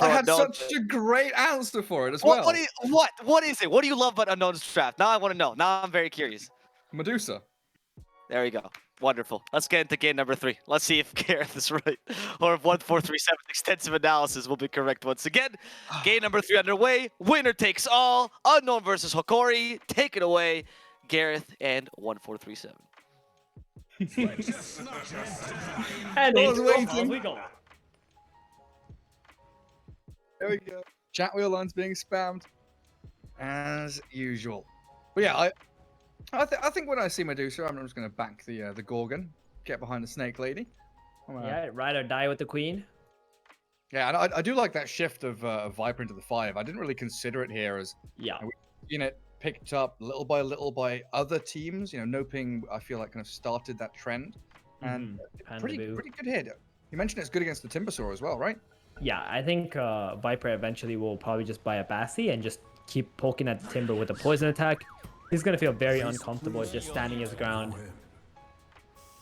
I had Unknown. such a great answer for it as What? well. What is it? What do you love about Unknown's draft? Now I want to know. Now I'm very curious. Medusa. There we go. Wonderful. Let's get into game number 3. Let's see if Gareth is right, or if 1437 extensive analysis will be correct once again. Game number 3 underway. Winner takes all. Unknown versus Hokori. Take it away, Gareth and 1437. And I was into waiting. we go. There we go. Chat wheel lines being spammed as usual. But yeah, I think when I see Medusa, I'm just going to back the Gorgon, get behind the Snake Lady. Yeah, ride or die with the queen. Yeah, and I do like that shift of Viper into the 5. I didn't really consider it here as Yeah. we've seen it picked up little by other teams. You know, No Ping, I feel like kind of started that trend, and pretty good hit. You mentioned it's good against the Timbersaw as well, right? Yeah, I think Viper eventually will probably just buy a Bassi and just keep poking at the Timber with a poison attack. He's gonna feel very uncomfortable just standing his ground.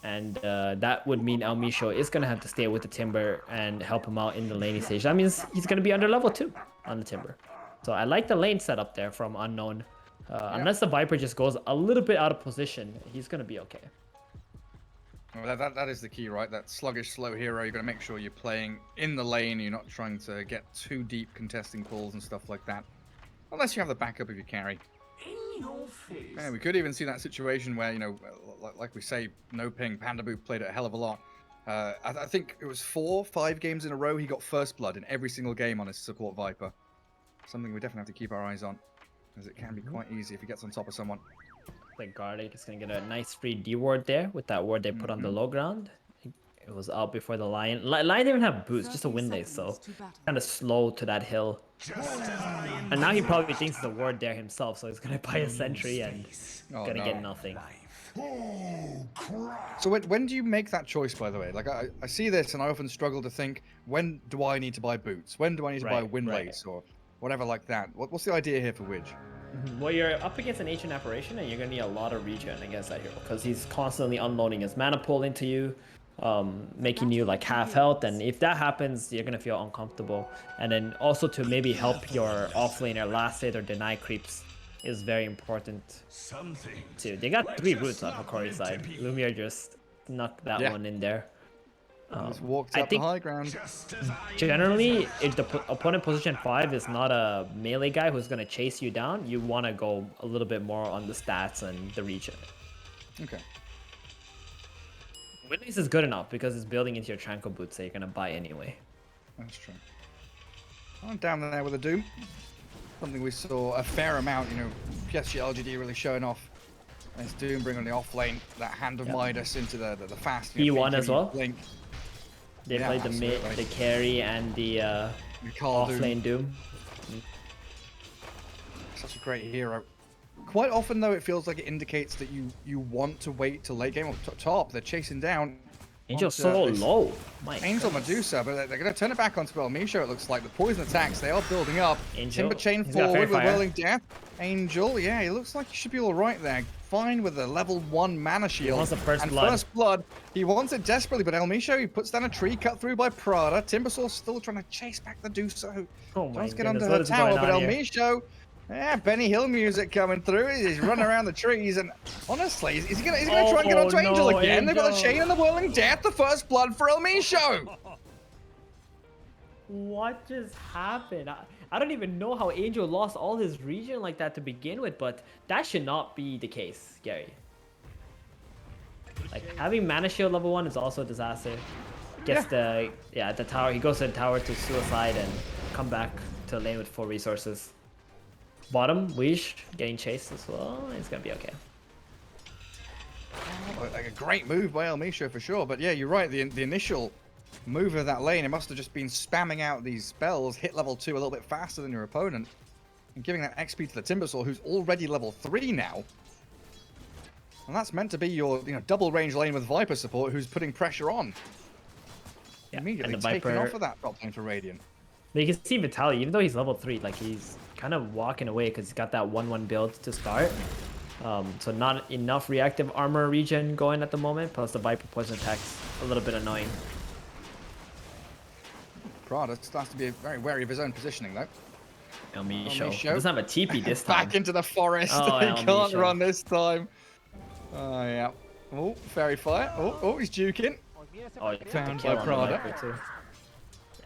And that would mean El Misho is going to have to stay with the Timber and help him out in the laning stage. That means he's going to be under level 2 on the Timber. So I like the lane setup there from Unknown. Unless the Viper just goes a little bit out of position, he's going to be okay. Well, that is the key, right? That sluggish, slow hero. You're going to make sure you're playing in the lane. You're not trying to get too deep contesting pulls and stuff like that. Unless you have the backup of your carry. Yeah, we could even see that situation where, you know, like we say, No Ping, Panda Boo played it a hell of a lot. I think it was 4-5 games in a row he got first blood in every single game on his support Viper. Something we definitely have to keep our eyes on, as it can be quite easy if he gets on top of someone. The Garlic is going to get a nice free D ward there with that ward they put on the low ground. It was out before the Lion. Lion didn't even have boots, just a wind lane, so kind of slow to that hill. And now he probably thinks it's a ward there himself, so he's going to buy a sentry and going to get nothing. So when do you make that choice, by the way? Like, I see this and I often struggle to think, when do I need to buy boots? When do I need to buy wind lace or whatever like that? What's the idea here for Widge? Well, you're up against an ancient apparition and you're going to need a lot of regen against that hero because he's constantly unloading his mana pool into you, making you like half health, and if that happens you're going to feel uncomfortable. And then also to maybe help your offlaner last hit or deny creeps is very important too. They got 3 roots on Hokori's side. Lumiere just knocked that one in there. Just walked up the high ground. Generally, if the opponent position 5 is not a melee guy who's going to chase you down, you want to go a little bit more on the stats and the regen. Okay. Witness is good enough because it's building into your Tranquil boots that you're going to buy anyway. That's true. I'm down there with a Doom. Something we saw a fair amount, you know, PSG LGD really showing off. As Doom bring on the off lane, that hand of Midas into the fast. E1 as well. Blink. They played the mid, the carry, and the off lane Doom. Such a great hero. Quite often, though, it feels like it indicates that you want to wait till late game or top. They're chasing down. Angel's so low. Angel Medusa, but they're going to turn it back onto Misho. It looks like the poison attacks, they are building up. Angel, Timber chain forward with Whirling Death. Angel, yeah, he looks like he should be all right there. Fine with the level 1 mana shield. He wants the first blood. He wants it desperately, but El Misho, he puts down a tree cut through by Prada. Timbersaw's still trying to chase back the Duso. Tries to get under her tower, but El Misho, yeah, Benny Hill music coming through. He's running around the trees, and honestly, is he gonna try and get onto Angel again? They've got the chain and the Whirling Death, the first blood for El Misho. What just happened? I don't even know how Angel lost all his regen like that to begin with, but that should not be the case, Gary. Like, having mana shield level 1 is also a disaster. Gets the tower. He goes to the tower to suicide and come back to the lane with full resources. Bottom, Wish getting chased as well. It's gonna be okay. Like a great move by El Misho for sure, but yeah, you're right. The initial move of that lane, it must have just been spamming out these spells, hit level 2 a little bit faster than your opponent, and giving that XP to the Timbersaw, who's already level 3 now. And that's meant to be your double range lane with Viper support, who's putting pressure on. Yeah, immediately and the taking Viper off of that top lane for Radiant. But you can see Vitaly, even though he's level 3, like he's kind of walking away because he's got that 1-1 build to start. So not enough reactive armor regen going at the moment, plus the Viper poison attack's a little bit annoying. Prada still has to be very wary of his own positioning, though. El Misho. Misho. Doesn't have a TP this time. Back into the forest. Oh, He El can't Misho. run this time. Oh, yeah. Oh, fairy fire. Oh, he's juking. Oh, you Found kill by on the Prada. Viper too.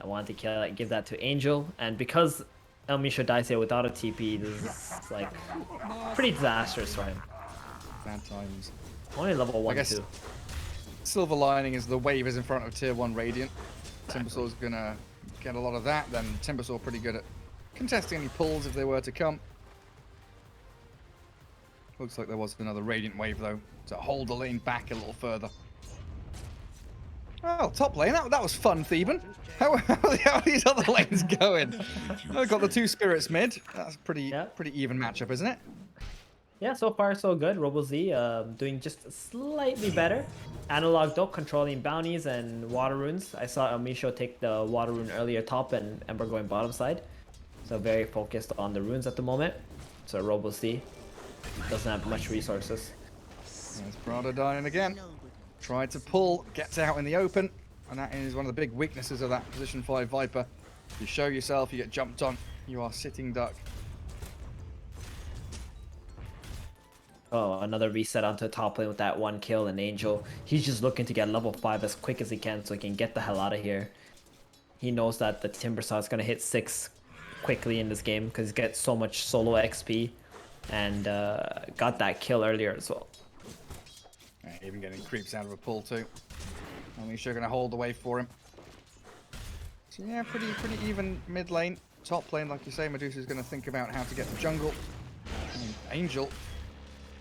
I wanted to kill it, give that to Angel, and because El Misho dies here without a TP, this is like pretty disastrous for him. Bad times. Only level 1 guess- too. Silver lining is the wave is in front of tier 1 Radiant. Timbersaw's gonna get a lot of that. Then Timbersaw pretty good at contesting any pulls if they were to come. Looks like there was another Radiant wave though to hold the lane back a little further. Oh, top lane. That was fun, Theban. How are these other lanes going? I've got the 2 spirits mid. That's pretty even matchup, isn't it? Yeah, so far so good. RoboZ doing just slightly better. Analog though, controlling bounties and water runes. I saw El Misho take the water rune earlier top and Ember going bottom side. So very focused on the runes at the moment. So RoboZ doesn't have much resources. There's Prada dying again. Tried to pull, gets out in the open. And that is one of the big weaknesses of that position 5 Viper. You show yourself, you get jumped on. You are sitting duck. Oh, another reset onto top lane with that 1 kill, and Angel, he's just looking to get level 5 as quick as he can so he can get the hell out of here. He knows that the Timbersaw is going to hit 6 quickly in this game because he gets so much solo XP and got that kill earlier as well. Yeah, even getting creeps out of a pull too. Amisha gonna hold the way for him. So yeah, pretty even mid lane. Top lane, like you say, Medusa's gonna think about how to get the jungle. And Angel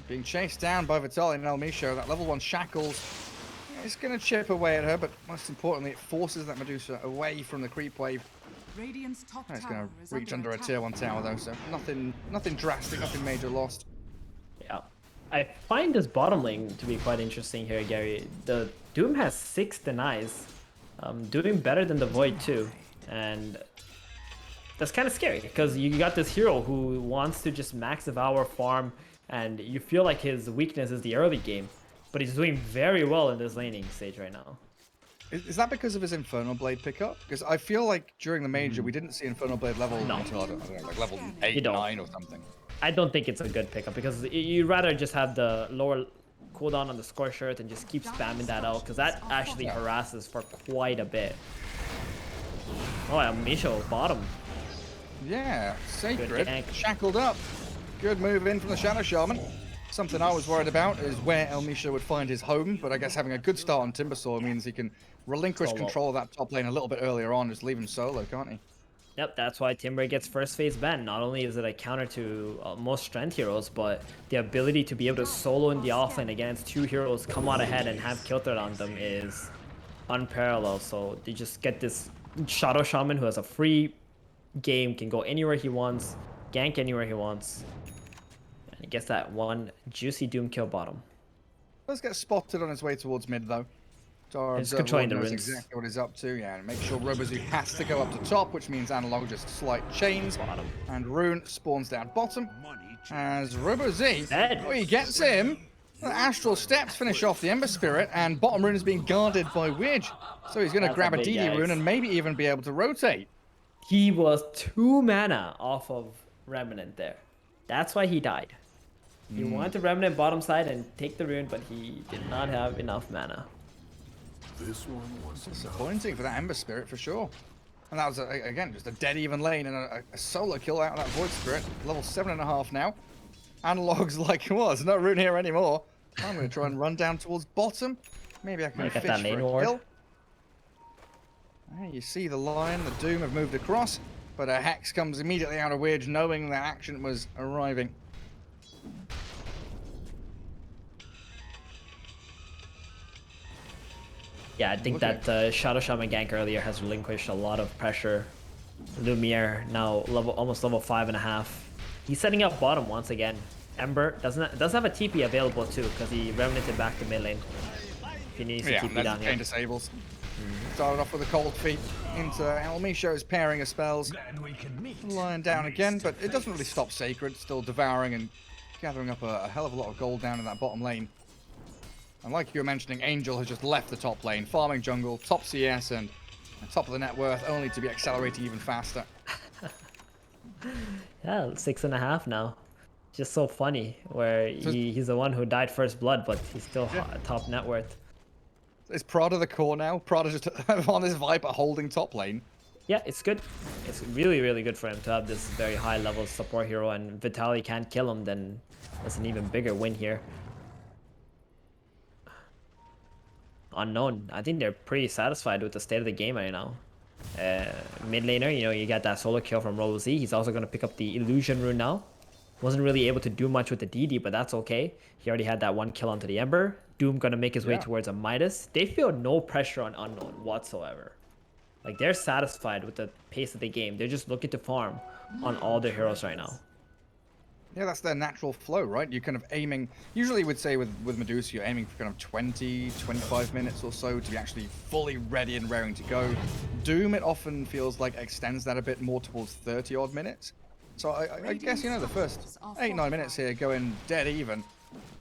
being chased down by Vitaly and El Misho. That level 1 shackles. It's gonna chip away at her, but most importantly, it forces that Medusa away from the creep wave. Radiant's top It's tower gonna is reach under under a attack. tier 1 tower though, so nothing drastic, nothing major lost. Yeah. I find this bottom lane to be quite interesting here, Gary. The Doom has 6 denies, doing better than the Void too, and that's kind of scary because you got this hero who wants to just max devour farm, and you feel like his weakness is the early game, but he's doing very well in this laning stage right now. Is that because of his Infernal Blade pickup? Because I feel like during the major we didn't see Infernal Blade level until I don't know, like level 8, 9 or something. I don't think it's a good pickup because you'd rather just have the lower cooldown on the score shirt and just keep spamming that out because that actually harasses for quite a bit. Oh, yeah, Misho bottom. Yeah, Sacred gank. shackled up. Good move in from the Shadow Shaman. Something I was worried about is where El Misho would find his home, but I guess having a good start on Timbersaw means he can relinquish control of that top lane a little bit earlier on, just leave him solo, can't he? Yep, that's why Timber gets first phase ban. Not only is it a counter to most strength heroes, but the ability to be able to solo in the offlane against 2 heroes, come out ahead and have kill threat on them is unparalleled. So you just get this Shadow Shaman who has a free game, can go anywhere he wants, gank anywhere he wants, and he gets that 1 juicy Doom kill bottom. Let's get spotted on his way towards mid though. Our He's observer controlling the knows runes. exactly what he's up to, yeah, and make sure RoboZ has to go up to top, which means Analog just slight chains, Bottom. and Rune spawns down bottom. As RoboZ, Dead. oh, he gets him. The Astral Steps finish off the Ember Spirit, and bottom rune is being guarded by Widge. So he's going to That's grab a a big DD rune yikes. and maybe even be able to rotate. He was 2 mana off of Remnant there. That's why he died. He wanted to Remnant bottom side and take the rune, but he did not have enough mana. This one was Disappointing for that Ember Spirit for sure. And that was, again, just a dead even lane and a solo kill out of that Void Spirit. Level 7.5 now. Analog's like, well, there's no rune here anymore. I'm going to try and run down towards bottom. Maybe I can Might get fish that for lane a ward. kill. You see the Lion, the Doom have moved across, but a Hex comes immediately out of Widge, knowing that action was arriving. Yeah, I think Okay. that Shadow Shaman gank earlier has relinquished a lot of pressure. Lumiere now almost level 5.5. He's setting up bottom once again. Ember does have a TP available too because he remnanted back to mid lane. If he needs to Yeah, TP that's down the here. chain disables. Started off with a cold feet into El Misho's pairing of spells. Lying down again, but it doesn't really stop Sacred, still devouring and gathering up a hell of a lot of gold down in that bottom lane. And like you were mentioning, Angel has just left the top lane, farming jungle, top CS, and Top of the net worth, only to be accelerating even faster. Yeah, 6.5 now. Just so funny, where he's the one who died first blood, but he's still top net worth. Is Prada the core now? Prada just on this Viper holding top lane. Yeah, it's good. It's really, really good for him to have this very high level support hero, and Vitaly can't kill him, then that's an even bigger win here. Unknown, I think they're pretty satisfied with the state of the game right now. Mid laner, you know, you got that solo kill from Robo-Z. He's also going to pick up the illusion rune now. Wasn't really able to do much with the DD, but that's okay. He already had that one kill onto the Ember. Doom going to make his way towards a Midas. They feel no pressure on Unknown whatsoever. Like, they're satisfied with the pace of the game. They're just looking to farm on all their heroes right now. Yeah, that's their natural flow, right? You're kind of aiming, usually you would say with Medusa, you're aiming for kind of 20, 25 minutes or so to be actually fully ready and raring to go. Doom, it often feels like extends that a bit more towards 30 odd minutes. So I guess, you know, the first 8-9 minutes here going dead even,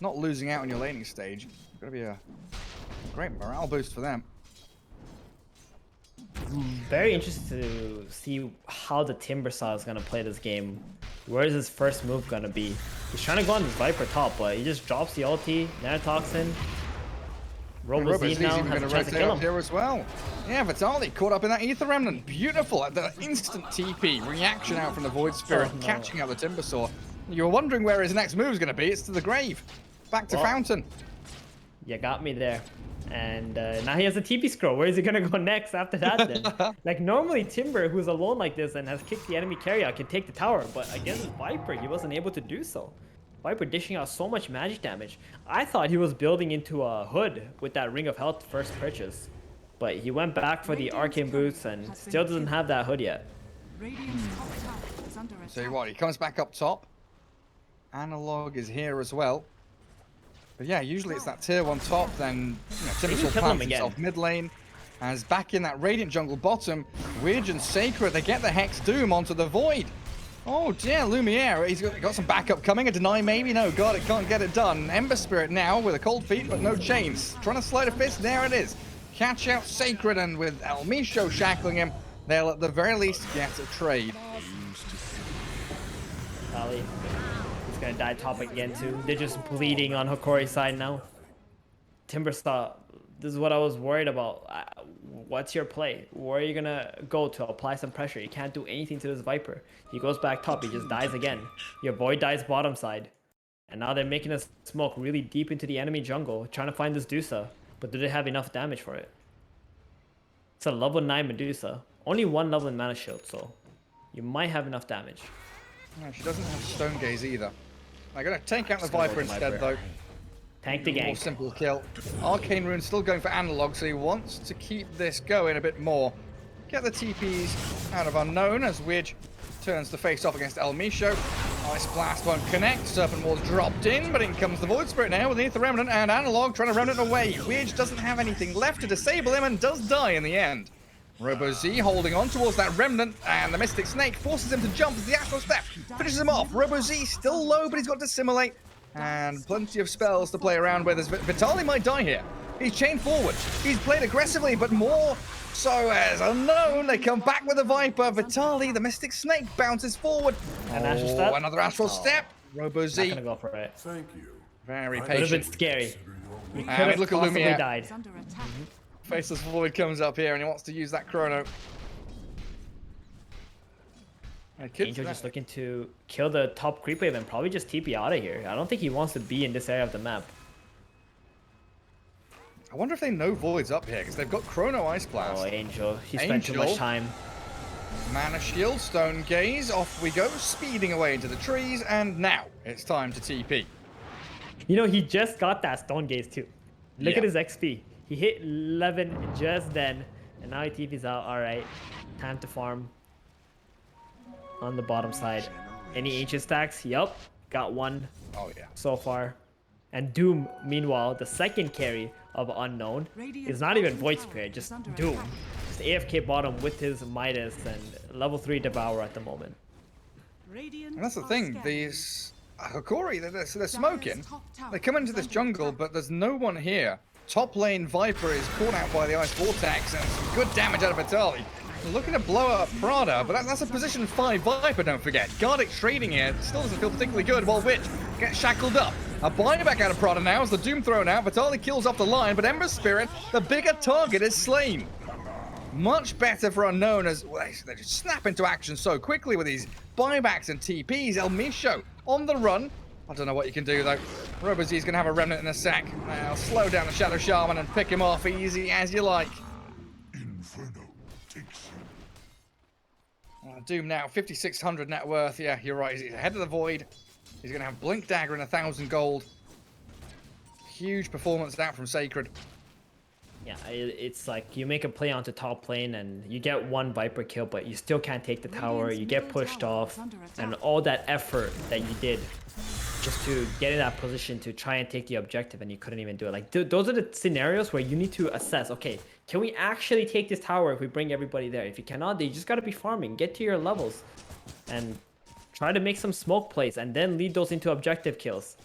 not losing out on your laning stage. Gonna be a great morale boost for them. Very interested to see how the Timbersaw is going to play this game. Where is his first move going to be? He's trying to go on this Viper top, but he just drops the ulti, Nanotoxin. Robo-Z now has a chance to kill him. Here as well. Yeah, Vitaly caught up in that Ether Remnant. Beautiful. The instant TP reaction out from the Void Spirit, catching out the Timbersaw. You were wondering where his next move is going to be. It's to the grave. Back to Fountain. You got me there. And now he has a TP scroll. Where is he gonna go next after that then? Like, normally Timber, who's alone like this and has kicked the enemy carry out, can take the tower, but against Viper, he wasn't able to do so. Viper dishing out so much magic damage. I thought he was building into a hood with that Ring of Health first purchase, but he went back for the arcane boots and still doesn't have that hood yet. So what, he comes back up top. Analog is here as well. But yeah, usually it's that tier 1 top, then Timbersaw plants himself mid lane. As back in that Radiant jungle bottom, Widge and Sacred, they get the Hex Doom onto the Void. Oh dear, Lumiere, he's got some backup coming. A deny maybe? No, God, it can't get it done. Ember Spirit now with a cold feet, but no chains. Trying to slide a fist, there it is. Catch out Sacred, and with El Misho shackling him, they'll at the very least get a trade. Vitaly. He's gonna die top again too. They're just bleeding on Hokori's side now. Timbersaw, this is what I was worried about. What's your play? Where are you gonna go to apply some pressure? You can't do anything to this Viper. He goes back top, he just dies again. Your Void dies bottom side. And now they're making us smoke really deep into the enemy jungle, trying to find this Medusa. But do they have enough damage for it? It's a level 9 Medusa. Only one level in mana shield, so you might have enough damage. No, she doesn't have Stone Gaze either. They're going to take out the Viper instead, though. Tank the gank. More simple kill. Arcane Rune still going for Analog, so he wants to keep this going a bit more. Get the TPs out of Unknown as Widge turns the face off against El Misho. Ice Blast won't connect. Serpent Ward's dropped in, but in comes the Void Spirit now with the Ether Remnant, and Analog trying to Remnant away. Widge doesn't have anything left to disable him and does die in the end. Robo-Z holding on towards that Remnant, and the Mystic Snake forces him to jump as the Astral Step finishes him off. Robo-Z still low, but he's got Dissimulate, and plenty of spells to play around with as Vitaly might die here. He's chained forward. He's played aggressively, but more so as Unknown. They come back with a Viper. Vitaly, the Mystic Snake, bounces forward. An Astral Step? Another Astral Step. Robo-Z. Not gonna go for it. Thank you. Very Would have been patient. scary. He could And have look at possibly Lumiere. died. Faceless Void comes up here, and he wants to use that Chrono. Angel just looking to kill the top creep wave and probably just TP out of here. I don't think he wants to be in this area of the map. I wonder if they know Void's up here, because they've got Chrono Ice Blast. Oh, Angel. He spent too much time. Mana Shield, Stone Gaze, off we go, speeding away into the trees, and now it's time to TP. You know, he just got that Stone Gaze too. Look at his XP. He hit 11 just then, and now he TP's out. Alright, time to farm on the bottom side. Any ancient stacks? Yup, got one so far. And Doom, meanwhile, the second carry of Unknown, is not even Void Spirit, just Doom. Just AFK bottom with his Midas and level 3 Devour at the moment. And that's the thing, these Hokori, they're smoking. They come into this jungle, but there's no one here Top lane Viper is caught out by the Ice Vortex, and some good damage out of Vitali. Looking to blow up Prada, but that's a position 5 Viper, don't forget. Gardic trading here still doesn't feel particularly good, while Witch gets shackled up. A buyback out of Prada now as the Doom thrown out. Vitali kills off the line, but Ember Spirit, the bigger target, is slain. Much better for Unknown as well, they just snap into action so quickly with these buybacks and TPs. El Micho on the run. I don't know what you can do though. RoboZ is going to have a remnant in a sec. I'll slow down the Shadow Shaman and pick him off easy as you like. Inferno takes you. Doom now, 5,600 net worth. Yeah, you're right. He's ahead of the Void. He's going to have Blink Dagger and 1,000 gold. Huge performance out from Sacred. Yeah, it's like you make a play onto top lane and you get one Viper kill, but you still can't take the tower. You get pushed off, and all that effort that you did just to get in that position to try and take the objective, and you couldn't even do it. Like those are the scenarios where you need to assess, okay, can we actually take this tower if we bring everybody there? If you cannot, then you just got to be farming, get to your levels, and try to make some smoke plays, and then lead those into objective kills.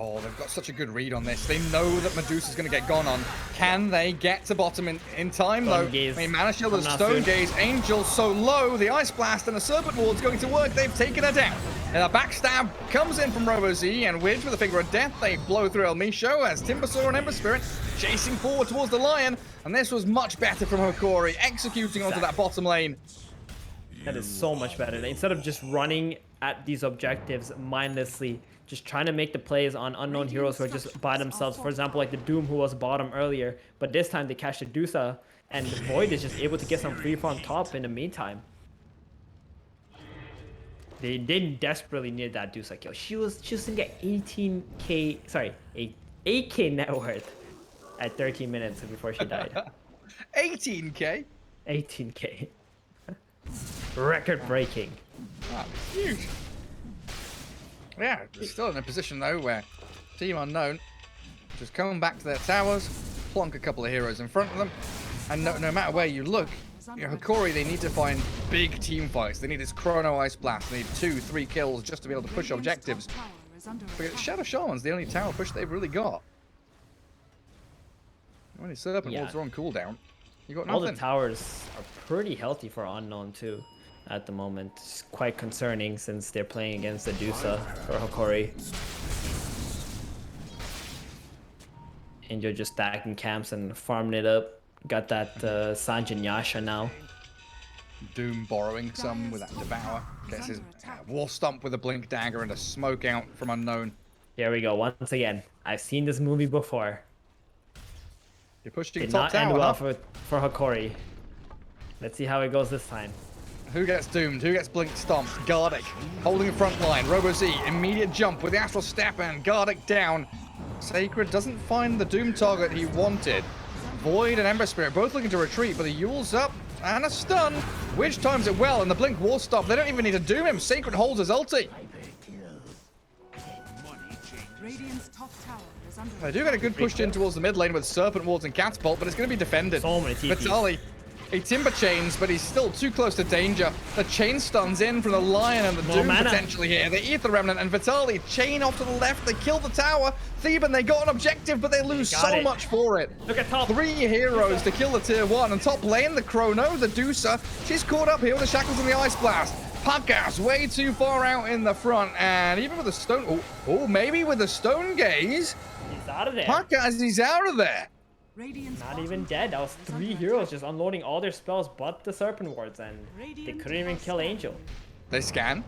Oh, they've got such a good read on this. They know that Medusa's going to get gone on. Can they get to bottom in time, though? Mana Shield with a Stone Gaze. Angel so low. The Ice Blast and the Serpent Ward's going to work. They've taken her down. And a backstab comes in from RoboZ, and Widge with a Finger of Death. They blow through El Micho as Timbersaw and Ember Spirit chasing forward towards the Lion. And this was much better from Hokori, executing onto that bottom lane. That is so much better. Instead of just running at these objectives mindlessly, just trying to make the plays on unknown heroes who are just by themselves. For example, like the Doom who was bottom earlier, but this time they catch the Dusa, and the Void is just able to get some free farm top in the meantime. They didn't desperately need that Dusa kill. She was gonna get 18k, sorry, 8k net worth at 13 minutes before she died. 18k? 18k. Record breaking. Wow, huge. Yeah, they're still in a position though where Team Unknown just coming back to their towers, plonk a couple of heroes in front of them, and no matter where you look, you know, Hokori, they need to find big team fights. They need this Chrono Ice Blast. They need 2-3 kills just to be able to push objectives. But Shadow Shaman's the only tower push they've really got. When his Serpent Wards are on cooldown, you got nothing. All the towers are pretty healthy for Unknown too. At the moment, it's quite concerning since they're playing against the Dusa for Hokori. Angel just stacking camps and farming it up. Got that Sanjin Yasha now. Doom borrowing some with that Devour. Gets his War Stomp with a Blink Dagger and a Smoke out from Unknown. Here we go, once again. I've seen this movie before. You're pushing Did top not tower, end well huh? for Hokori. Let's see how it goes this time. Who gets doomed? Who gets Blink Stomped? Gardic holding the front line. RoboZ, immediate jump with the Astral Step and Gardic down. Sacred doesn't find the Doom target he wanted. Void and Ember Spirit both looking to retreat, but the Yule's up and a stun. Which times it well, and the Blink War Stop. They don't even need to doom him. Sacred holds his ulti. They do get a good push in towards the mid lane with Serpent Wards and Catapult, but it's going to be defended. So many TPs. Vitali, he timber chains, but he's still too close to danger. The chain stuns in from the Lion and the Doom potentially here. The Ether Remnant and Vitali chain off to the left. They kill the tower. Theban, they got an objective, but they lose so much for it. Look at top. 3 heroes to kill the tier 1. And top lane, the Chrono, the Dusa. She's caught up here with the Shackles and the Ice Blast. Podcast way too far out in the front. And even with the Stone... Oh, maybe with the Stone Gaze. He's out of there. Podcast, he's out of there. Not even dead. That was 3 heroes just unloading all their spells but the Serpent Wards, and they couldn't even kill Angel. They scan.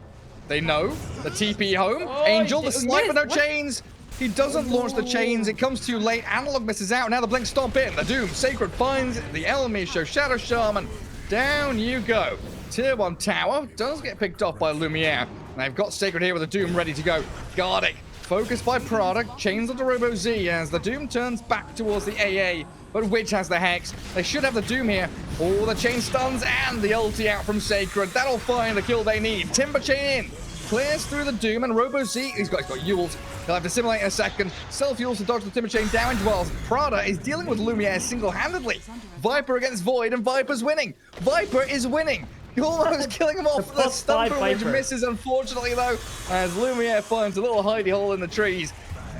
They know. The TP home. Oh, Angel, the sniper, no chains. He doesn't launch the chains. It comes too late. Analog misses out. Now the Blink Stomp in. The Doom. Sacred finds the El Micho. Shadow Shaman. Down you go. Tier 1 tower does get picked off by Lumiere. And they've got Sacred here with the Doom ready to go. Gardic. Focused by Product, chains onto RoboZ as the Doom turns back towards the AA, but Witch has the Hex. They should have the Doom here. All the chain stuns and the ulti out from Sacred. That'll find the kill they need. Timber chain in. Clears through the Doom and RoboZ, he's got Yules. He'll have to simulate in a second. Self-Yules to dodge the Timber chain damage whilst Prada is dealing with Lumiere single-handedly. Viper against Void and Viper's winning. Viper is winning. Almost killing him off. The stun from Which misses, unfortunately, though, as Lumiere finds a little hidey hole in the trees.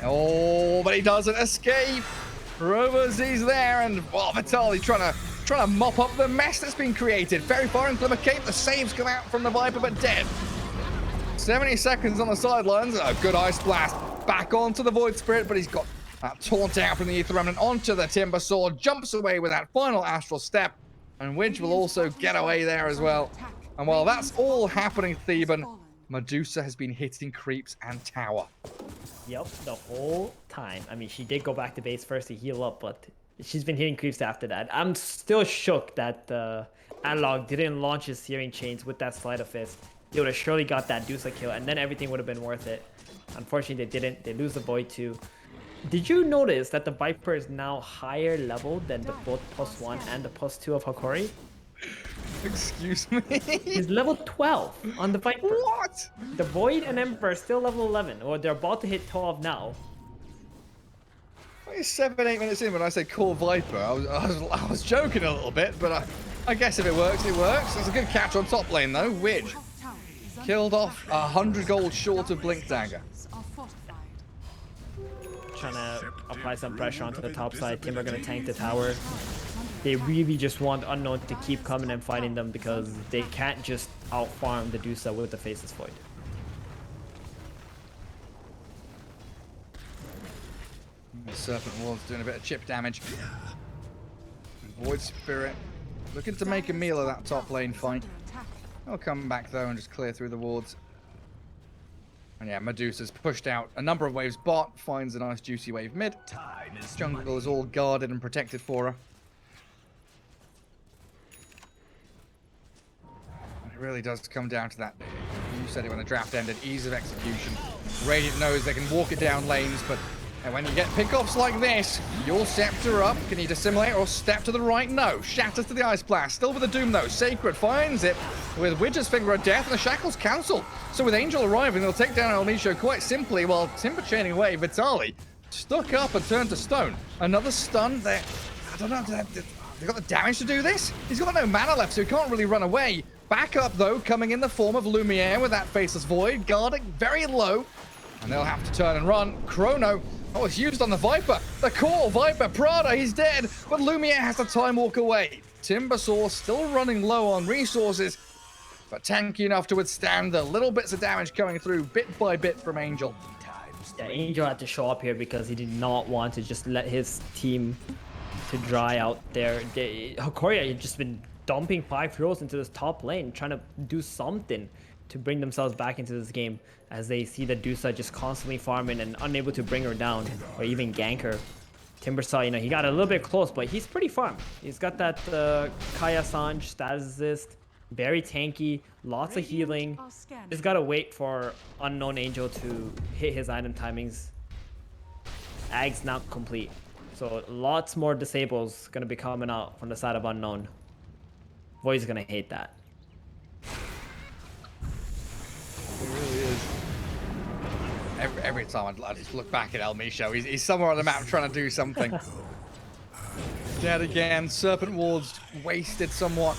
Oh, but he doesn't escape. Robozy's there, and Vitaly trying to mop up the mess that's been created. Very far in Glimmer Cape, the saves come out from the Viper, but dead. 70 seconds on the sidelines. A good ice blast. Back onto the Void Spirit, but he's got taunt out from the Ether Remnant onto the Timber Sword. Jumps away with that final Astral Step. And Widge will also get away there as well. And while that's all happening, Theban, Medusa has been hitting creeps and tower. Yep, the whole time. I mean, she did go back to base first to heal up, but she's been hitting creeps after that. I'm still shook that Analog didn't launch his Searing Chains with that Sleight of Fist. He would have surely got that Dusa kill, and then everything would have been worth it. Unfortunately, they didn't. They lose the Void too. Did you notice that the Viper is now higher level than the both +1 and the +2 of Hokori? Excuse me? He's level 12 on the Viper. What? The Void and Emperor are still level 11, or they're about to hit 12 now. It's 7-8 minutes in when I said call Viper. I was joking a little bit, but I guess if it works, it works. It's a good catch on top lane though. Widge killed off 100 gold short of Blink Dagger. Trying to apply some pressure onto the top side. Timber gonna tank the tower. They really just want Unknown to keep coming and fighting them because they can't just out-farm the Dusa with the Faceless Void. The Serpent Ward's doing a bit of chip damage. Void Spirit looking to make a meal of that top lane fight. I'll come back though and just clear through the wards. And yeah, Medusa's pushed out a number of waves bot, finds a nice juicy wave mid. Jungle is all guarded and protected for her. It really does come down to that. You said it when the draft ended, ease of execution. Radiant knows they can walk it down lanes, but when you get pickoffs like this, you'll scepter up. Can you dissimulate or step to the right? No. Shatters to the Ice Blast. Still with the Doom though. Sacred finds it with Widge's Finger of Death and the Shackles cancel. So with Angel arriving, they'll take down Elmisho quite simply while Timber chaining away. Vitaly stuck up and turned to stone. Another stun there. I don't know. They got the damage to do this? He's got no mana left, so he can't really run away. Back up though, coming in the form of Lumiere with that Faceless Void. Guarding very low. And they'll have to turn and run. Chrono. Oh, it's used on the Viper. The core Viper. Prada, he's dead. But Lumiere has to time walk away. Timbersaw still running low on resources, but tanky enough to withstand the little bits of damage coming through bit by bit from Angel. Yeah, Angel had to show up here because he did not want to just let his team to dry out there. Hokori had just been dumping 5 heroes into this top lane, trying to do something to bring themselves back into this game as they see the Dusa just constantly farming and unable to bring her down or even gank her. Timbersaw, you know, he got a little bit close, but he's pretty farm. He's got that Kaya Sanj status assist, very tanky, lots of healing. Just gotta wait for Unknown Angel to hit his item timings. Ag's not complete, so lots more disables gonna be coming out from the side of Unknown. Void's gonna hate that. It really is. Every time I just look back at Elmisho, he's somewhere on the map trying to do something. Dead again. Serpent Ward's wasted somewhat.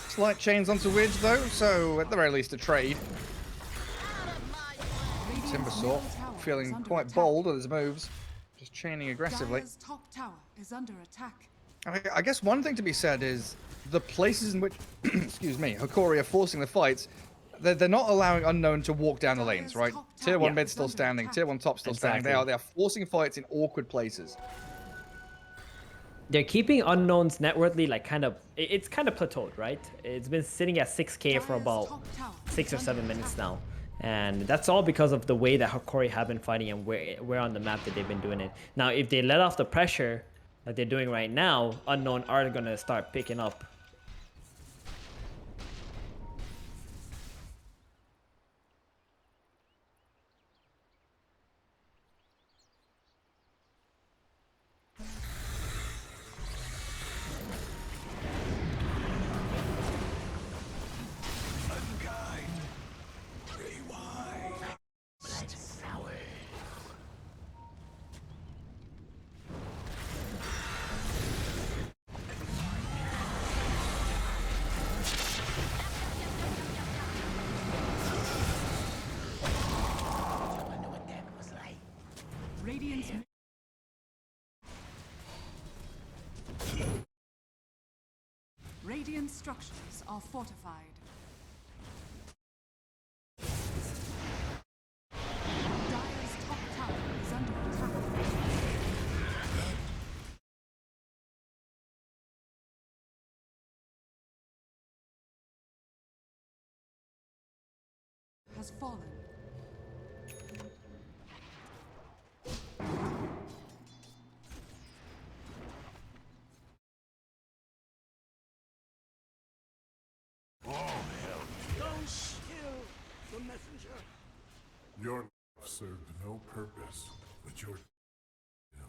Slight chains onto Widge though, so at the very least a trade. Timbersaw feeling quite bold with his moves, just chaining aggressively. I guess one thing to be said is the places in which, excuse me, Hokori are forcing the fights. They're not allowing Unknown to walk down the lanes, right? Tier 1 mid still standing, Tier 1 top still standing. They are forcing fights in awkward places. They're keeping Unknown's net worthly like it's kind of plateaued, right? It's been sitting at 6k for about 6 or 7 minutes now. And that's all because of the way that Hokori have been fighting and where on the map that they've been doing it. Now, if they let off the pressure that they're doing right now, Unknown are going to start picking up. Radiant structures are fortified. Dire's top tower is under attack. Has fallen. Your life served no purpose, but your no.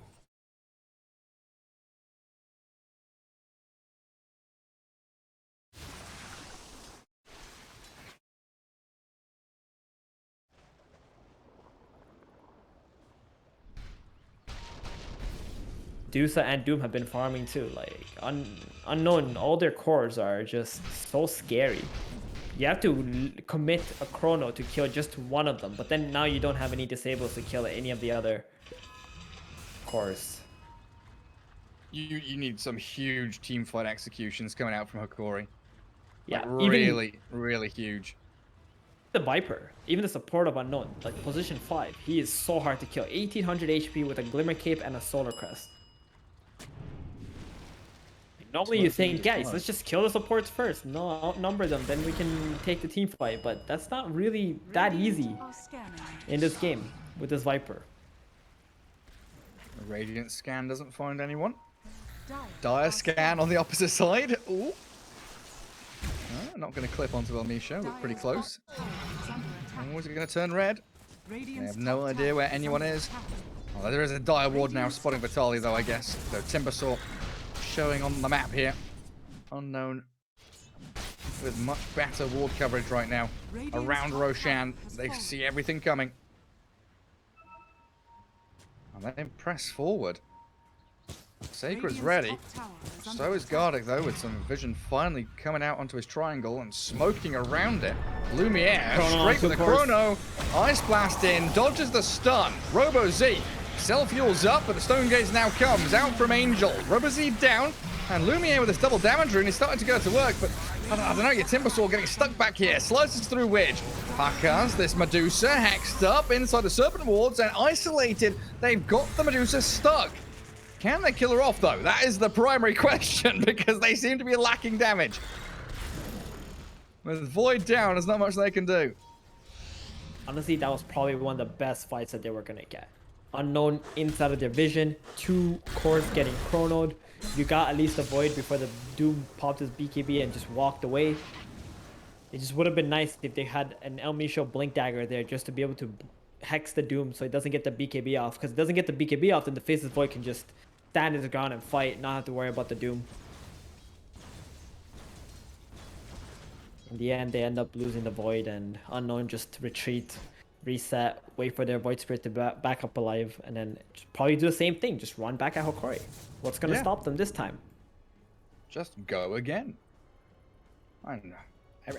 Medusa and Doom have been farming too. Like unknown, all their cores are just so scary. You have to commit a chrono to kill just one of them, but then now you don't have any disables to kill any of the other cores. You need some huge team fight executions coming out from Hokori. Yeah, Like, even really huge. the Viper, even the support of Unknown, like position 5, he is so hard to kill. 1800 HP with a Glimmer Cape and a Solar Crest. Normally you think, guys, let's just kill the supports first. No, outnumber them, then we can take the team fight. But that's not really that easy Are scanning. in this game with this Viper. The Radiant scan doesn't find anyone. Dire Dire are scan on the opposite side. Ooh. Not going to clip onto Elmisha. We're pretty Dire's close. top tower is under attack. Oh, is it going to turn red? Radiant's have no top idea tower where anyone under is. attack. Oh, there is a dire ward now spotting Vitali though, I guess. So Timbersaw showing on the map here. Unknown with much better ward coverage right now. Radiant's Around top Roshan, tower has they fallen. see everything coming. And they press forward. Sacred's Radiant's ready. top tower is under So is attack. Gardic though, with some vision finally coming out onto his triangle and smoking around it. Lumiere Chrono straight with of the course. chrono. Ice blast in, dodges the stun. Robo Z self-fuels up, but the Stone Gaze now comes out from Angel. Robo Z down, and Lumiere with his double damage rune is starting to go to work, but I don't know, your Timbersaw getting stuck back here. Slices through Widge. Hakas, this Medusa, hexed up inside the Serpent Wards and isolated. They've got the Medusa stuck. Can they kill her off, though? That is the primary question, because they seem to be lacking damage. With Void down, there's not much they can do. Honestly, that was probably one of the best fights that they were going to get. Unknown inside of their vision, 2 cores getting chronoed. You got at least a Void before the Doom popped his BKB and just walked away. It just would have been nice if they had an El Misho Blink Dagger there just to be able to hex the Doom so it doesn't get the BKB off. Because it doesn't get the BKB off, then the Faceless Void can just stand in the ground and fight, not have to worry about the Doom. In the end, they end up losing the Void, and Unknown just retreat, reset, wait for their Void Spirit to back up alive, and then probably do the same thing, just run back at Hokori. What's going to Yeah. stop them this time? Just go again. I don't know.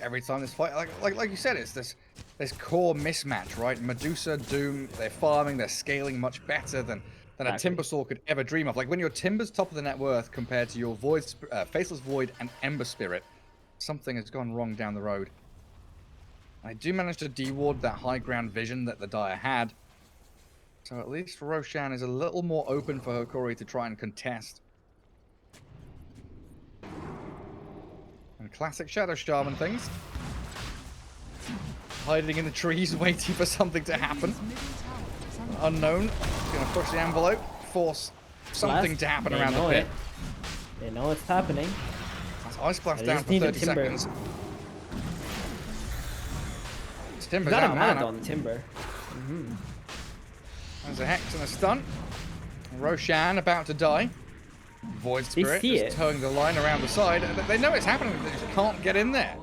Every time this fight, like you said, it's this core mismatch, right? Medusa, Doom, they're farming, they're scaling much better than a Exactly. Timbersaw could ever dream of. Like when your Timber's top of the net worth compared to your Void, Faceless Void and Ember Spirit, something has gone wrong down the road. I do manage to deward that high ground vision that the Dire had. So at least Roshan is a little more open for Hokori to try and contest. And classic Shadow Shaman things. Hiding in the trees, waiting for something to happen. Radiant's middle tower is under Unknown. Gonna push the envelope, force something Blast, to happen they around the know pit. it. They know it's happening. That's Ice Blast They down just for need a 30 Timber. seconds. Timber's Got out a of mana mana. on Timber. There's a Hex and a stun. Roshan about to die. Void Spirit see just it. towing the line around the side. They know it's happening, they just can't get in there.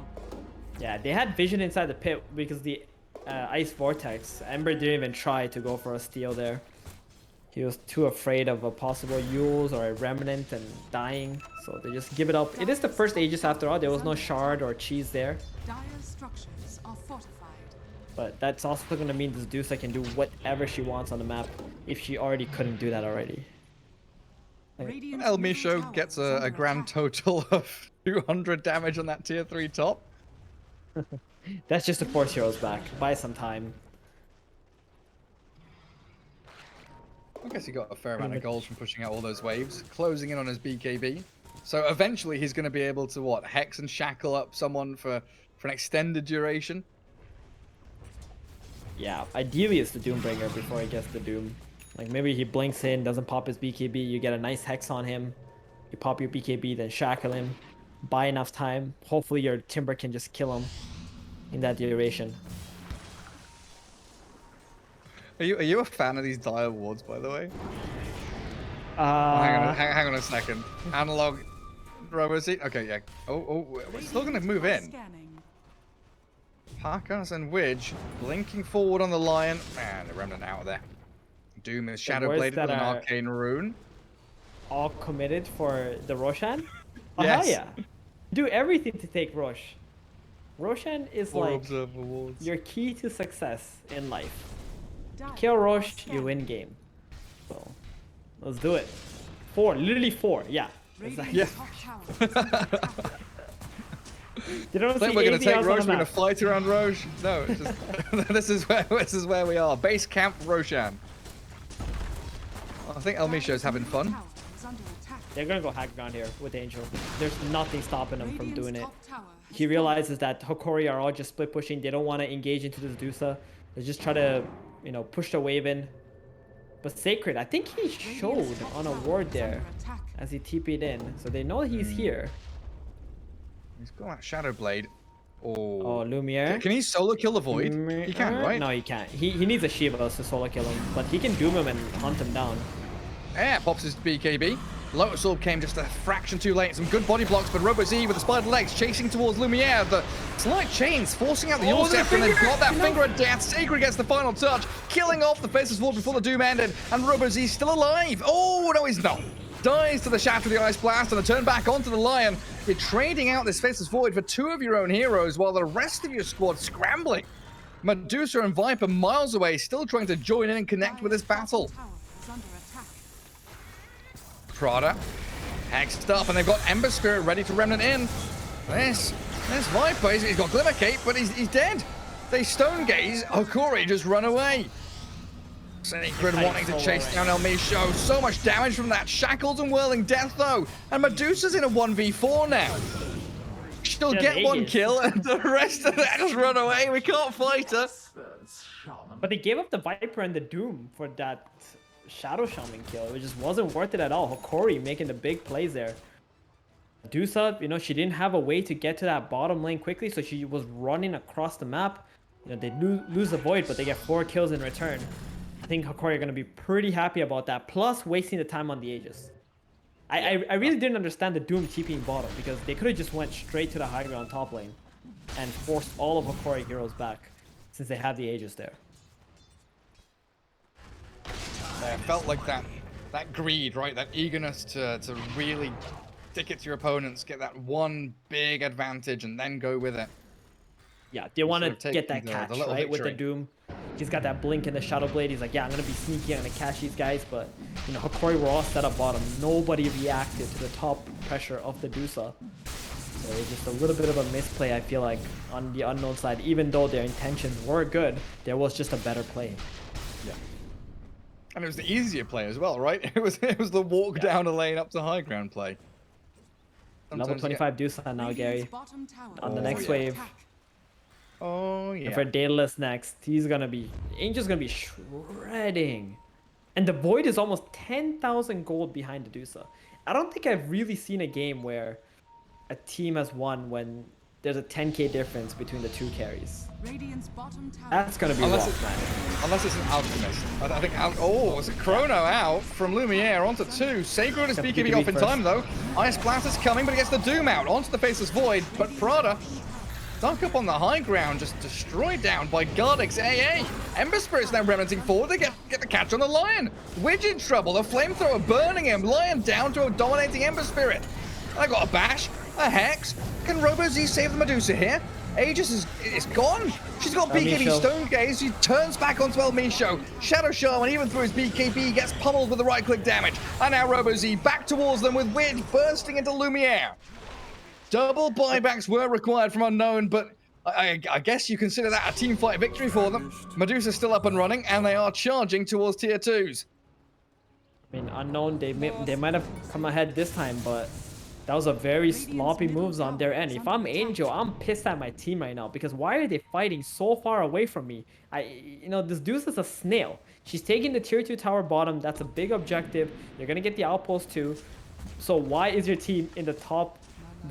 Yeah, they had vision inside the pit because the Ice Vortex. Ember didn't even try to go for a steal there. He was too afraid of a possible Yules or a Remnant and dying, so they just give it up. It is the first Aegis after all. There was no shard or cheese there, Dire's structures are fortified. but that's also going to mean this Medusa can do whatever she wants on the map if she already couldn't do that already. Radiant's El middle Misho tower gets is a under grand attack. total of 200 damage on that tier 3 top. That's just to force heroes back. Buy some time. I guess he got a fair Pretty amount of much. goals from pushing out all those waves, closing in on his BKB. So eventually he's going to be able to, what, hex and shackle up someone for an extended duration? Yeah, ideally it's the Doombringer before he gets the Doom. Like maybe he blinks in, doesn't pop his BKB, you get a nice hex on him. You pop your BKB, then shackle him. Buy enough time. Hopefully your Timber can just kill him in that duration. Are you a fan of these dire wards, by the way? Uh, Hang on a second. Analog Roboseat. Okay, yeah. Oh, we're still going to move in. Scanning. Parkas and Widge blinking forward on the Lion. Man, the Remnant out of there. Doom is Shadow wards Bladed that with an are- Arcane Rune. all committed for the Roshan? Oh, Yes. hell yeah. Do everything to take Rosh. Roshan is Four like Observer wards. your key to success in life. Dire Kill Rosh, scanning. you win game. So, let's do it. 4, literally 4, yeah. Radiant's Yeah. top tower is under attack. You don't Think see we're going to anything take else on Roche, the we're going to map. fight around Roche? No, it's just, this is where we are. Base camp Roshan. I think El Misho's having fun. Tower is under attack. They're gonna go high ground here with Angel. There's nothing stopping them from Radiant's doing it. top tower has He realizes that Hokori are all just split pushing. They don't want to engage into this Dusa. They just try to, you know, push the wave in. But Sacred, I think he showed on a ward there as he TP'd in. So they know he's here. He's got that Shadow Blade. Oh, Oh. Lumiere. Can he solo kill the Void? Lumiere- He can, right? No, he can't. He needs a Shiva to solo kill him. But he can doom him and hunt him down. Yeah, pops his BKB. Lotus Orb came just a fraction too late. Some good body blocks, but RoboZ with the spider legs chasing towards Lumiere. The slight chains forcing out the Oh, the Yorcef, and they've finger! got that No. finger of death. Sacred gets the final touch, killing off the Faceless Ward before the Doom ended, and RoboZ still alive. Oh, no, he's not. Dies to the Shatter of the Ice Blast and a turn back onto the Lion. You're trading out this Faceless Void for 2 of your own heroes while the rest of your squad scrambling. Medusa and Viper miles away, still trying to join in and connect with this battle. Tower is under attack. Prada, hexed up, and they've got Ember Spirit ready to remnant in. There's Viper, he's got Glimmer Cape, but he's dead. They Stone Gaze, Hokori just run away. Sacred wanting to chase down El Misho. So much damage from that. Shackles and Whirling Death, though. And Medusa's in a 1v4 now. She'll Yeah, get they one is. kill, and the rest of that just run away. We can't fight her. But they gave up the Viper and the Doom for that Shadow Shaman kill. It just wasn't worth it at all. Hokori making the big plays there. Medusa, you know, she didn't have a way to get to that bottom lane quickly, so she was running across the map. You know, they lose the Void, but they get 4 kills in return. I think Hokori are going to be pretty happy about that, plus wasting the time on the Aegis. I really didn't understand the Doom TPing bottom, because they could have just went straight to the high ground top lane and forced all of Hokori heroes back, since they have the Aegis there. It felt like that greed, right? That eagerness to really stick it to your opponents, get that one big advantage, and then go with it. Yeah, they want sort to of get taking that the catch, little right? With the victory. Doom. He's got that blink and the Shadow Blade. He's like, yeah, I'm going to be sneaky. I'm going to catch these guys. But, you know, Hokori were all set up bottom. Nobody reacted to the top pressure of the Dusa. So it was just a little bit of a misplay, I feel like, on the Unknown side. Even though their intentions were good, there was just a better play. Yeah. And it was the easier play as well, right? It was the walk down a lane up to high ground play. Level Sometimes you get- 25 Dusa now, Radiant's Gary. bottom tower On the is next under wave. attack. Oh, yeah. And for Daedalus next, he's gonna be Angel's gonna be shredding. And the Void is almost 10,000 gold behind the Dusa. I don't think I've really seen a game where a team has won when there's a 10k difference between the 2 carries. Radiant's bottom tower. That's gonna be Unless rough, man. Unless it's an Alchemist. I think oh, it's a Chrono out from Lumiere onto 2. Sacred is Got the BKB BKB off in first. time, though. Ice Blast is coming, but he gets the Doom out onto the Faceless Void. But Prada, stuck up on the high ground, just destroyed down by Gardex AA. Ember Spirit's now relenting forward. They get the catch on the Lion. Widge in trouble. A Flamethrower burning him. Lion down to a dominating Ember Spirit. I got a bash, a hex. Can RoboZ save the Medusa here? Aegis is gone. She's got BKB Misho. Stone Gaze. She turns back onto El Misho. Shadow Shaman, even through his BKB, gets pummeled with the right-click damage. And now Robo-Z back towards them with Widge bursting into Lumiere. Double buybacks were required from Unknown, but I guess you consider that a team fight victory for them. Medusa's still up and running, and they are charging towards tier 2s. I mean, Unknown, they might have come ahead this time, but that was a very sloppy moves on their end. If I'm Angel, I'm pissed at my team right now because why are they fighting so far away from me? This Deuce is a snail. She's taking the tier 2 tower bottom. That's a big objective. You're gonna get the outpost too. So why is your team in the top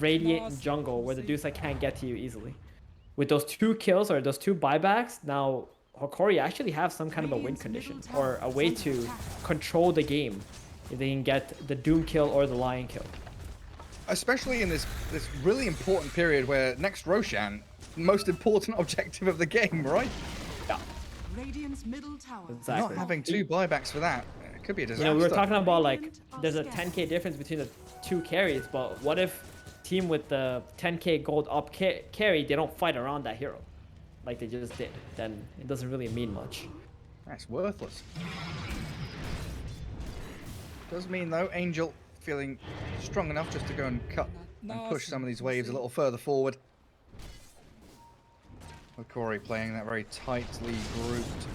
Radiant jungle where the Deuce can't get to you easily? With those 2 kills or those 2 buybacks, now Hokori actually have some kind of a win condition or a way to control the game if they can get the Doom kill or the Lion kill. Especially in this really important period where next Roshan, most important objective of the game, right? Yeah. Radiant's middle tower. Exactly. Not having 2 buybacks for that, it could be a disaster. We were talking about like there's a 10k difference between the 2 carries, but what if team with the 10k gold up carry, they don't fight around that hero like they just did? Then it doesn't really mean much. That's worthless. Does mean though, Angel feeling strong enough just to go and cut and push some of these waves a little further forward. Hokori playing that very tightly grouped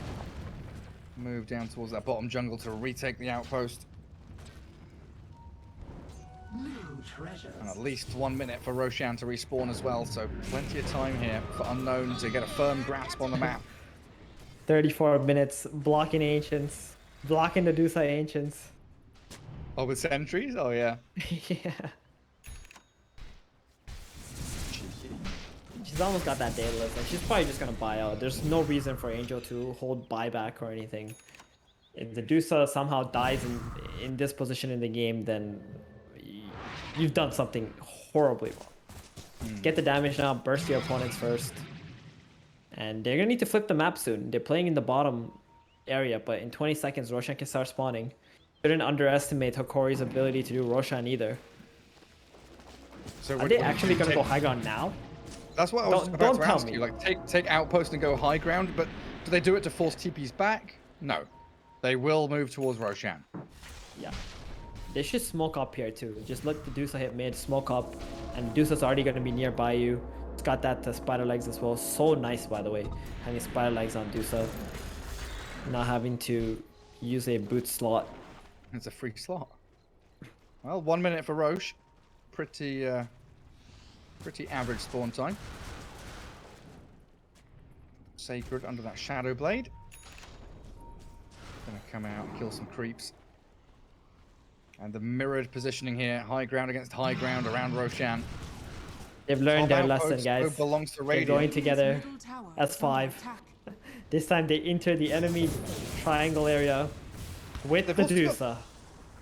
move down towards that bottom jungle to retake the outpost. And at least 1 minute for Roshan to respawn as well, so plenty of time here for Unknown to get a firm grasp on the map. 34 minutes blocking Ancients, blocking the Dusa Ancients. Oh, with sentries? Oh, yeah. Yeah. She's almost got that dataless. Like, she's probably just gonna buy out. There's no reason for Angel to hold buyback or anything. If the Dusa somehow dies in this position in the game, then you've done something horribly wrong. Get the damage now, burst your opponents first. And they're gonna need to flip the map soon. They're playing in the bottom area, but in 20 seconds, Roshan can start spawning. Shouldn't underestimate Hokori's ability to do Roshan either. So Are they actually gonna go high ground now? That's what I was about to tell ask me. you. Like, take outpost and go high ground, but do they do it to force TPs back? No. They will move towards Roshan. Yeah. They should smoke up here too. Just let the Dusa hit mid, smoke up, and Dusa's already gonna be nearby you. It's got that spider legs as well. So nice, by the way, having spider legs on Dusa. Not having to use a boot slot. It's a free slot. Well, 1 minute for Roche. Pretty average spawn time. Sacred under that Shadow Blade. Gonna come out and kill some creeps. And the mirrored positioning here, high ground against high ground around Roshan. They've learned Top their lesson, outpost guys. belongs to They're Radiant. going together Middle tower as is under 5. attack. This time they enter the enemy triangle area with They've the also Dusa.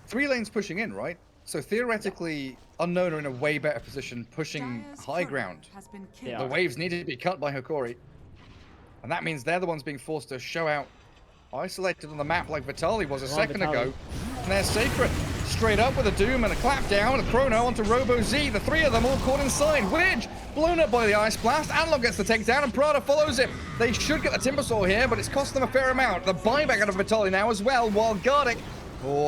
3 lanes pushing in, right? So theoretically, Unknown are in a way better position pushing Dire's high turret ground. has been killed. Yeah. The waves need to be cut by Hokori. And that means they're the ones being forced to show out isolated on the map like Vitali was a second ago. And they're Sacred. Straight up with a Doom and a clap down. A Chrono onto Robo-Z. The 3 of them all caught inside. Widge blown up by the Ice Blast. Analog gets the takedown and Prada follows him. They should get the Timbersaw here, but it's cost them a fair amount. The buyback out of Vitali now as well, while Gardic,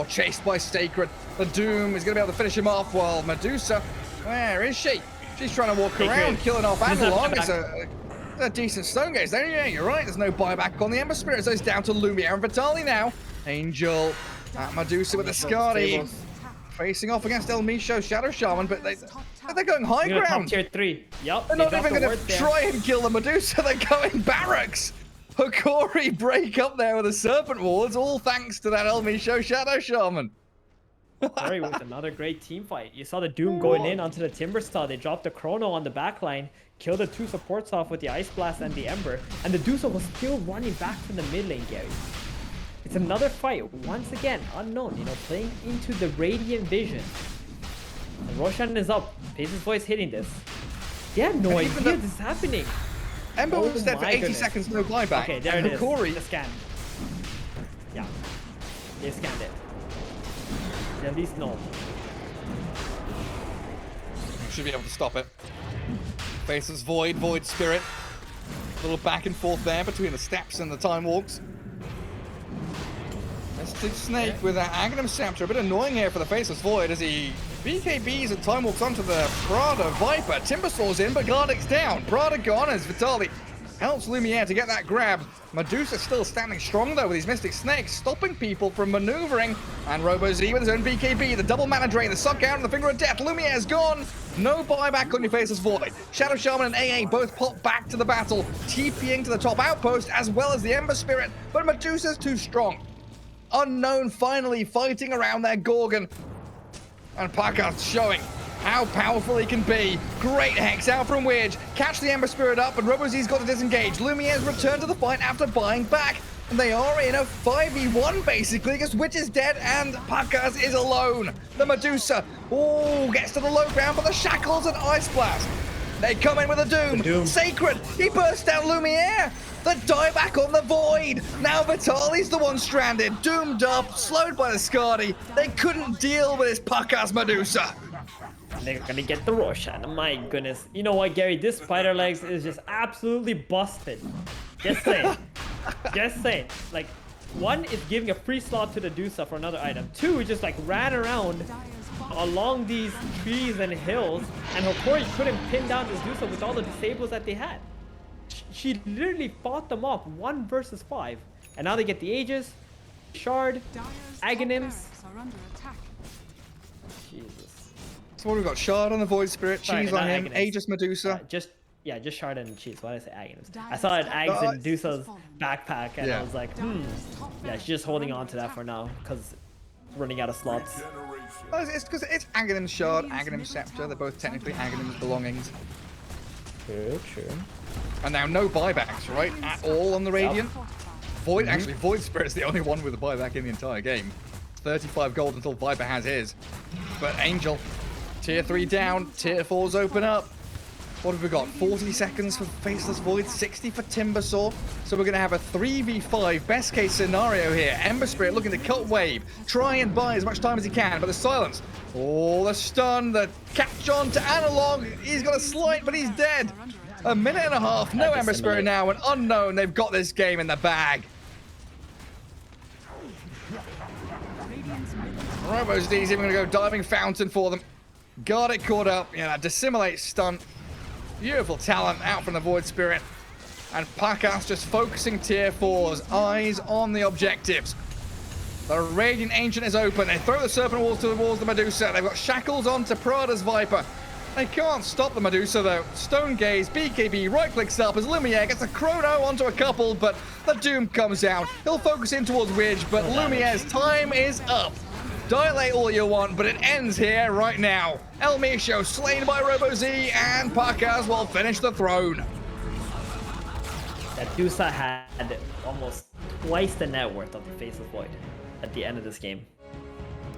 chased by Sacred. The Doom is going to be able to finish him off, while Medusa, where is she? She's trying to walk around, killing off Analog. It's a decent Stone Gaze there. Yeah, you're right. There's no buyback on the Ember Spirit, so it's down to Lumiere and Vitali now. Angel at Medusa with the Skadi. Facing off against El Misho, Shadow Shaman, but they're going high You're gonna top ground. tier 3. Yup. They're not even going to try and kill the Medusa. They're going barracks. Hokori break up there with the Serpent Wards, all thanks to that El Misho Shadow Shaman. Sorry, with another great team fight. You saw the Doom going in onto the Timbersaw. They dropped the Chrono on the backline, killed the 2 supports off with the Ice Blast and the Ember, and the Dusa was still running back from the mid lane, Gary. It's another fight, once again, Unknown, playing into the Radiant vision. And Roshan is up. Pace's voice hitting this. They have no idea this is happening. Ember was dead for my 80 goodness. seconds, no buyback. Okay, there and it is. Hokori, The scan. Yeah. They scanned it. They at least know. should be able to stop it. Faceless Void, Void Spirit. A little back and forth there between the steps and the Time Walks. Mystic Snake with that Aghanim Scepter. A bit annoying here for the Faceless Void as he BKBs and Time Walks onto the Prada Viper. Timbersaw's in, but Garlic's down. Prada gone as Vitali helps Lumiere to get that grab. Medusa still standing strong though with these Mystic Snakes, stopping people from maneuvering. And RoboZ with his own BKB, the double mana drain, the suck out, and the Finger of Death. Lumiere's gone. No buyback on your Faceless Void. Shadow Shaman and AA both pop back to the battle, TPing to the top outpost as well as the Ember Spirit. But Medusa's too strong. Unknown finally fighting around their Gorgon. And Pakard's showing how powerful he can be. Great Hex out from Widge. Catch the Ember Spirit up, and RoboZ's got to disengage. Lumiere's returned to the fight after buying back. And they are in a 5v1 basically, because Widge is dead and Pakard is alone. The Medusa, gets to the low ground, but the Shackles and Ice Blast. They come in with a Doom. Sacred, he bursts down Lumiere. The dieback on the Void. Now Vitali's the one stranded, doomed up, slowed by the Skadi. They couldn't deal with this Pakard's Medusa. They're gonna get the Roshan. My goodness. You know what, Gary? This Spider Legs is just absolutely busted. Just saying. Just saying. Like, one is giving a free slot to the Dusa for another item. Two, just like ran around along these trees and hills, and Hokori couldn't pin down this Dusa with all the disables that they had. She literally fought them off 1 versus 5. And now they get the Aegis, Shard, Aghanims. Jesus. So what have we got? Shard on the Void Spirit, Sorry, Cheese on not him, Aghanims. Aegis Medusa. Just Shard and Cheese. Why did I say Aghanims? I saw it Ags in Dusa's backpack, and I was like, yeah, she's just holding on to that for now because running out of slots. Oh, it's because it's Aghanim Shard, Aghanim Scepter. They're both technically Aghanim's belongings. True. And now no buybacks, right? At all on the Radiant. Void, actually, Void Spirit's the only one with a buyback in the entire game. 35 gold until Viper has his. But Angel, tier 3 down, tier 4's open up. What have we got? 40 seconds for Faceless Void, 60 for Timbersaw. So we're going to have a 3v5 best case scenario here. Ember Spirit looking to cut wave, try and buy as much time as he can, but the silence. The stun, the catch on to Analog. He's got a slight, but he's dead. A minute and a half, no Ember Spirit now, and Unknown, they've got this game in the bag. RoboZ's even going to go Diving Fountain for them. Got it caught up. Yeah, that Dissimulate stun. Beautiful talent out from the Void Spirit. And Pakard's just focusing tier 4's eyes on the objectives. The Radiant Ancient is open. They throw the Serpent Walls towards the Medusa. They've got Shackles onto Prada's Viper. They can't stop the Medusa though. Stone Gaze, BKB, right clicks up as Lumiere gets a Chrono onto a couple, but the Doom comes down. He'll focus in towards Widge, but Lumiere's time is up. Dilate all you want, but it ends here right now. El Misho slain by RoboZ, and Pakard will finish the throne. That Dusa had almost twice the net worth of the Faceless Void at the end of this game.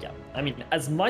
Yeah, I mean, as much